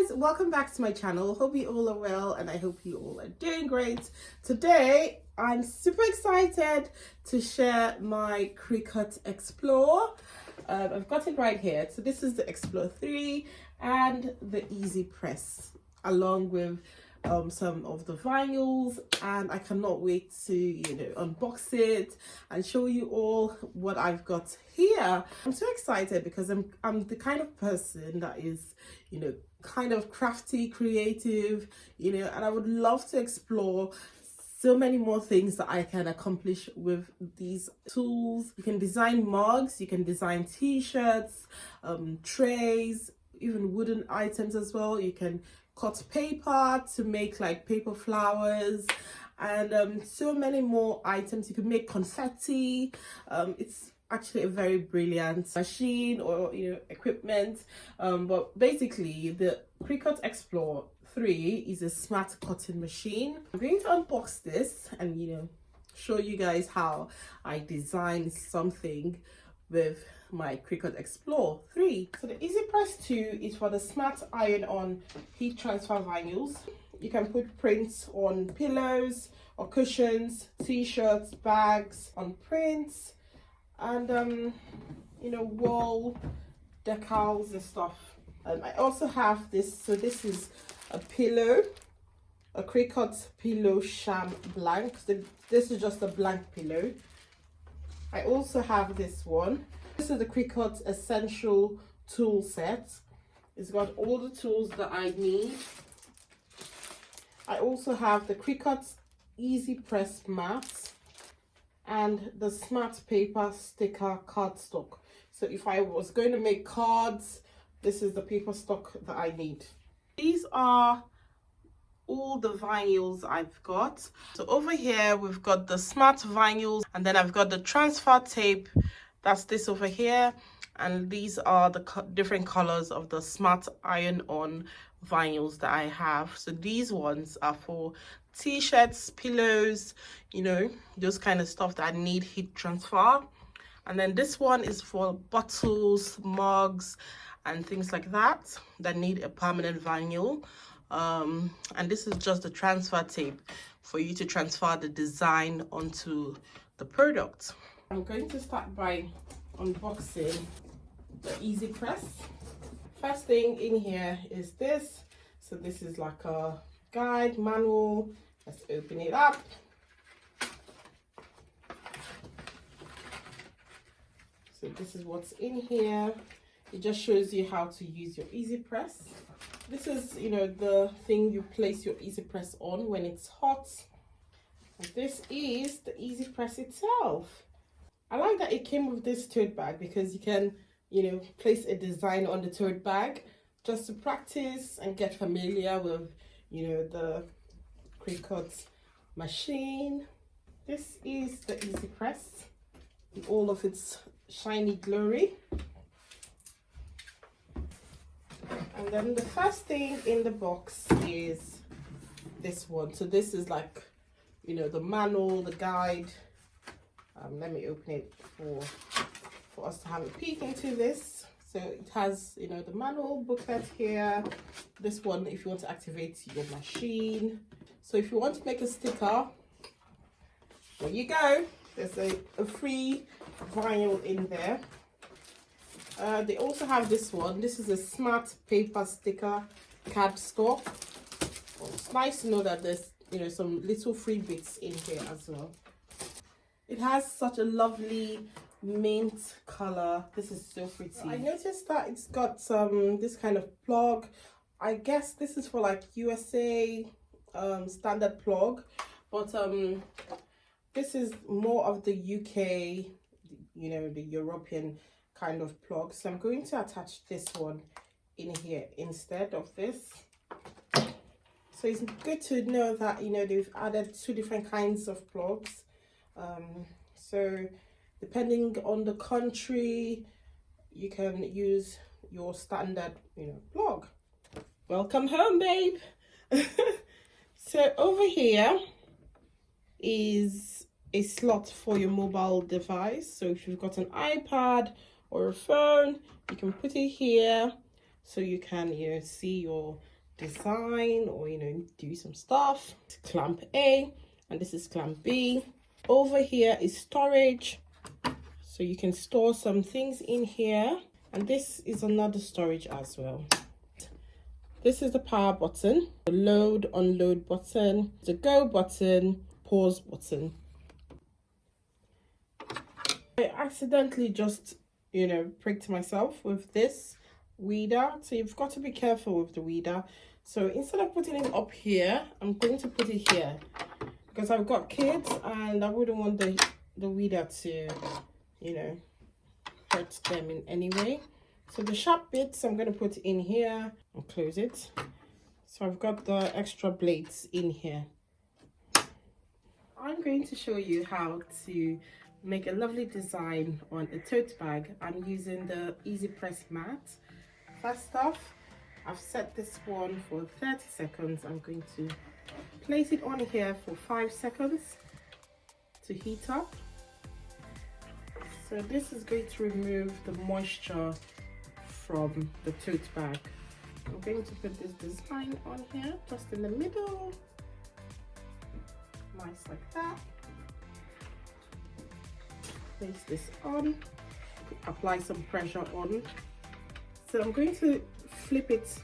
guys, welcome back to my channel. Hope you all are well and I hope you all are doing great. Today I'm super excited to share my Cricut Explore. I've got it right here. So this is the Explore 3 and the Easypress, along with some of the vinyls, and I cannot wait to unbox it and show you all what I've got here. I'm so excited because I'm the kind of person that is kind of crafty, creative, and I would love to explore so many more things that I can accomplish with these tools. You can design mugs, you can design t-shirts, trays, even wooden items as well. You can cut paper to make like paper flowers, and so many more items. You can make confetti. It's actually a very brilliant machine or equipment, but basically the Cricut Explore 3 is a smart cutting machine. I'm going to unbox this and show you guys how I designed something with my Cricut Explore 3. So the Easypress 2 is for the smart iron-on heat transfer vinyls. You can put prints on pillows or cushions, t-shirts, bags, on prints, and wall decals and stuff. I also have this. So this is a pillow, a Cricut pillow sham blank. So this is just a blank pillow. I also have this one. This is the Cricut Essential Tool Set. It's got all the tools that I need. I also have the Cricut Easypress mat and the Smart Paper Sticker cardstock. So if I was going to make cards, this is the paper stock that I need. These are all the vinyls I've got. So over here we've got the smart vinyls, and then I've got the transfer tape. That's this over here, and these are the different colors of the smart iron-on vinyls that I have. So these ones are for t-shirts, pillows, those kind of stuff that I need heat transfer. And then this one is for bottles, mugs, and things like that need a permanent vinyl. And this is just the transfer tape for you to transfer the design onto the product. I'm going to start by unboxing the Easypress. First thing in here is this. So this is like a guide manual. Let's open it up. So this is what's in here. It just shows you how to use your Easypress. This is, the thing you place your Easypress on when it's hot. And this is the Easypress itself. I like that it came with this tote bag because you can, place a design on the tote bag just to practice and get familiar with, the Cricut machine. This is the Easypress in all of its shiny glory. And then the first thing in the box is this one. So this is like, the manual, the guide. Let me open it for us to have a peek into this. So it has, the manual booklet here. This one, if you want to activate your machine. So if you want to make a sticker, there you go. There's a free vinyl in there. They also have this one. This is a smart paper sticker cardstock. Well, it's nice to know that there's some little free bits in here as well. It has such a lovely mint color. This is so pretty. I noticed that it's got this kind of plug. I guess this is for like USA standard plug, but this is more of the UK, the European kind of plug. So I'm going to attach this one in here instead of this. So it's good to know that they've added 2 different kinds of plugs. So depending on the country, you can use your standard plug. Welcome home, babe. So over here is a slot for your mobile device. So if you've got an iPad or a phone, you can put it here so you can see your design or, you know, do some stuff. Clamp A, and this is clamp B. Over here is storage, so you can store some things in here, and this is another storage as well. This is the power button, the load, unload button, the go button, pause button. I accidentally just, you know, pricked myself with this weeder, so you've got to be careful with the weeder. So instead of putting it up here, I'm going to put it here because I've got kids and I wouldn't want the weeder to, you know, hurt them in any way. So the sharp bits I'm going to put in here and close it. So I've got the extra blades in here. I'm going to show you how to make a lovely design on a tote bag. I'm using the Easypress mat. First off, I've set this one for 30 seconds. I'm going to place it on here for 5 seconds to heat up. So this is going to remove the moisture from the tote bag. I'm going to put this design on here, just in the middle. Nice like that. Place this on, apply some pressure on. So I'm going to flip it,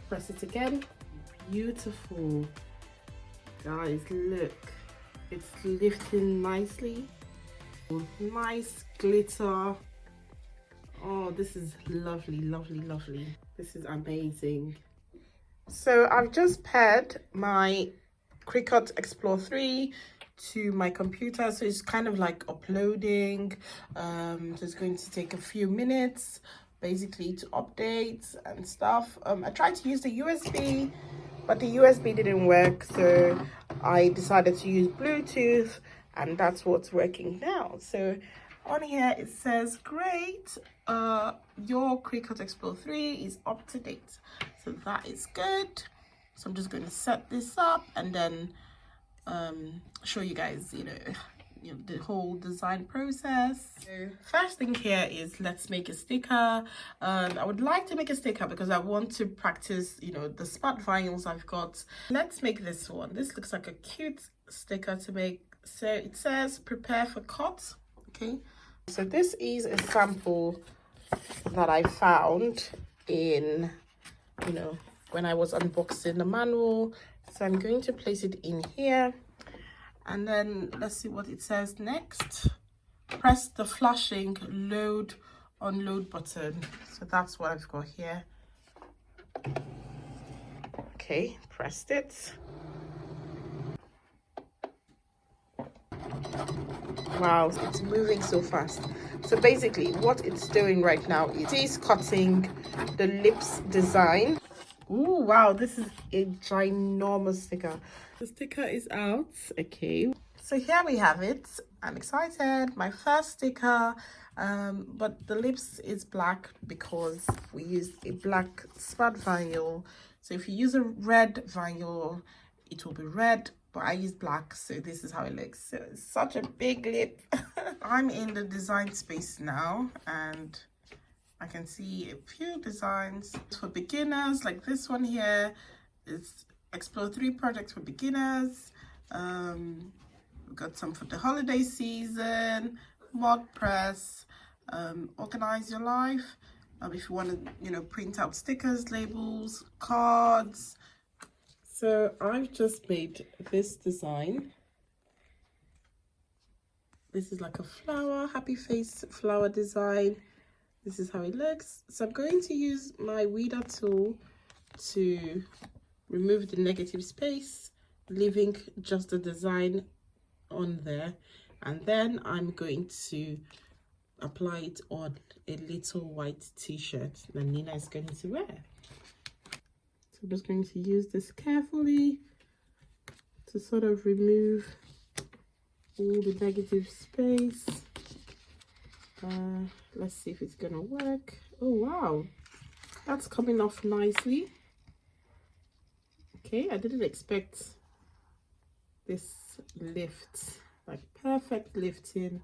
press it again. Beautiful. Guys, look, it's lifting nicely. Nice glitter. Oh, this is lovely, lovely, lovely. This is amazing. So I've just paired my Cricut Explore 3 to my computer, so it's kind of like uploading. So it's going to take a few minutes basically to update and stuff. I tried to use the USB, but the USB didn't work, so I decided to use Bluetooth, and that's what's working now. So on here it says, great, your Cricut Explore 3 is up to date. So that is good. So I'm just going to set this up and then show you guys, you know, the whole design process. So first thing here is, let's make a sticker. I would like to make a sticker because I want to practice, you know, the smart vinyls I've got. Let's make this one. This looks like a cute sticker to make. So it says prepare for cut. Okay, so this is a sample that I found in, you know, when I was unboxing the manual. So I'm going to place it in here, and then let's see what it says next. Press the flashing load unload button. So that's what I've got here. Okay, pressed it. Wow, it's moving so fast. So basically what it's doing right now is it's cutting the lips design. Oh wow, this is a ginormous sticker. The sticker is out. Okay, so here we have it. I'm excited. My first sticker, but the lips is black because we used a black smart vinyl. So if you use a red vinyl, it will be red, but I use black, so this is how it looks. So it's such a big lip. I'm in the design space now, and I can see a few designs for beginners, like this one here. It's Explore 3 projects for beginners. We've got some for the holiday season, mod press, organize your life. If you want to, you know, print out stickers, labels, cards. So I've just made this design. This is like a flower, happy face flower design. This is how it looks. So I'm going to use my weeder tool to remove the negative space, leaving just the design on there. And then I'm going to apply it on a little white t-shirt that Nina is going to wear. So I'm just going to use this carefully to sort of remove all the negative space. Let's see if it's gonna work. Oh wow, that's coming off nicely. Okay, I didn't expect this lift, like perfect lifting.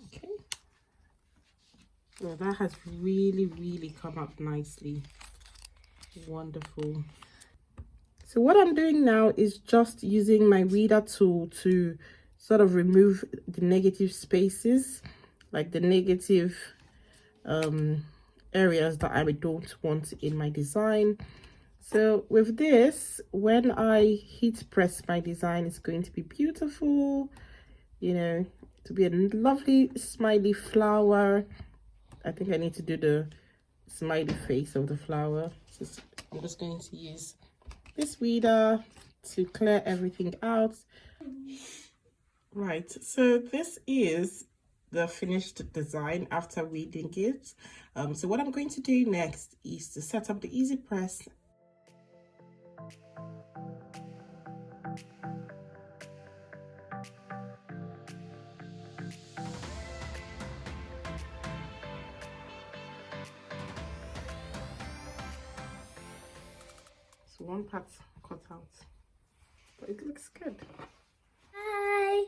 Okay, well, that has really come up nicely. Wonderful. So what I'm doing now is just using my weeder tool to sort of remove the negative spaces, like the negative areas that I don't want in my design. So with this, when I heat press my design, it's going to be beautiful, you know, to be a lovely smiley flower. I think I need to do the smiley face of the flower. So I'm just going to use this weeder to clear everything out. Right, so this is the finished design after weeding it. So what I'm going to do next is to set up the Easypress. So one part cut out, but it looks good. Hi.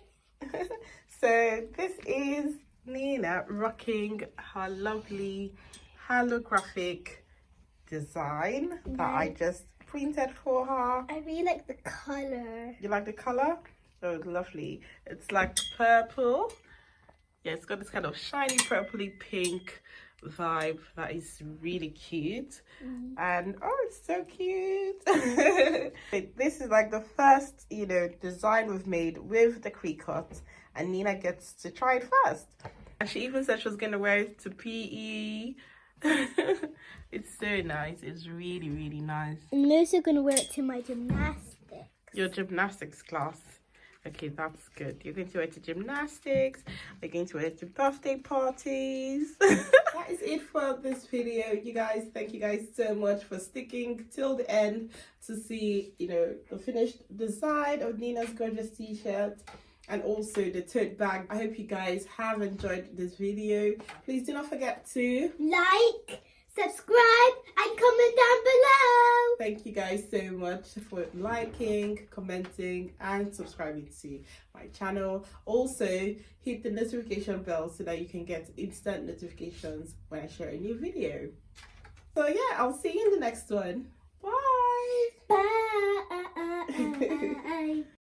So this is Nina rocking her lovely holographic design that I just printed for her. I really like the color. You like the color? Oh, lovely. It's like purple. Yeah, it's got this kind of shiny purpley pink vibe that is really cute. And oh, it's so cute. This is like the first, you know, design we've made with the Cricut, and Nina gets to try it first. And she even said she was gonna wear it to PE. It's so nice. It's really, really nice. I'm also gonna wear it to my gymnastics. Your gymnastics class. Okay, that's good. You're going to wear it to gymnastics. You're going to wear it to birthday parties. That is it for this video, you guys. Thank you guys so much for sticking till the end to see, you know, the finished design of Nina's gorgeous t-shirt and also the tote bag. I hope you guys have enjoyed this video. Please do not forget to Like, subscribe, and comment down below. Thank you guys so much for liking, commenting, and subscribing to my channel. Also, hit the notification bell so that you can get instant notifications when I share a new video. So yeah, I'll see you in the next one. Bye. Bye.